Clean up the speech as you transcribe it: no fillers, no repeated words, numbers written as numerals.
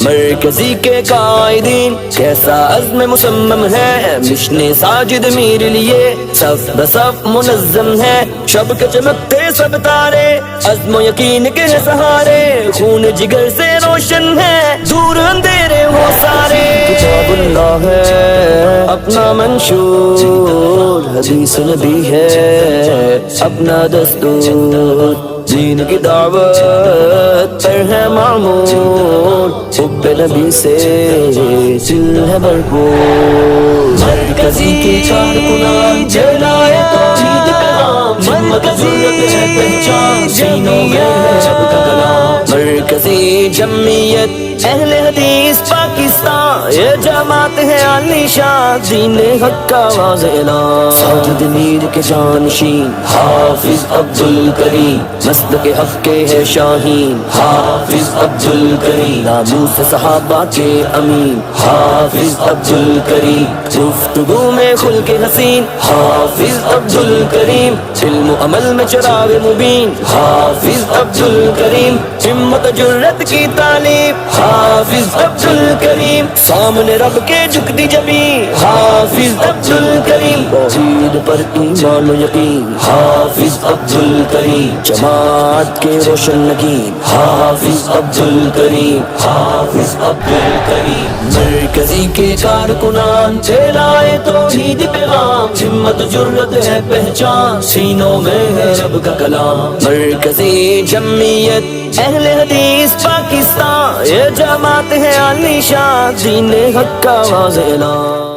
مرکزی کے قائدین کیسا عزم مصمم ہے، مشن ساجد میرے لیے صف بصف منظم ہے، شب کے چمکتے سب تارے عزم و یقین کے سہارے، خون جگر سے روشن ہے دور اندھیرے وہ سارے، کتاب اللہ ہے اپنا منشور، حدیث نبی ہے اپنا دستور، دین کی دعوت پر ہے معمور، حب نبی سے دل ہے بھرپور، مرکزی کی کارکنان جلائے توحید پیغام، مرکزی ہے پہچان سینوں میں ہے جب کا کلام، مرکزی جمعیت اہل حدیث پاکستان، یہ جماعت ہے عالی شان، دین حق کا آواز اعلان، ساجد میر کے جانشین حافظ عبدالکریم، مسلک حق کے ہے شاہین حافظ عبدالکریم، ناموس صحابہ کے امین حافظ عبدالکریم، گفتگو میں خلق حسین حافظ عبدالکریم، علم و عمل میں چراغ مبین حافظ عبدالکریم، ہمت جرت کی تعلیم حافظ عبدالکریم، سامنے رب کے جھکتی جبین حافظ عبدالکریم، توحید پر ایمان و یقین حافظ عبدالکریم، جماعت کے روشن نگین حافظ عبدالکریم، حافظ عبدالکریم، مرکزی کے کارکنان پھیلائے توحید پیغام، ہمت جرت ہے پہچان سینوں میں ہے رب کا کلام، مرکزی جمعیت اہل حدیث پاکستان، یہ جماعت ہے عالی شان، دین حق کا آواز اعلان۔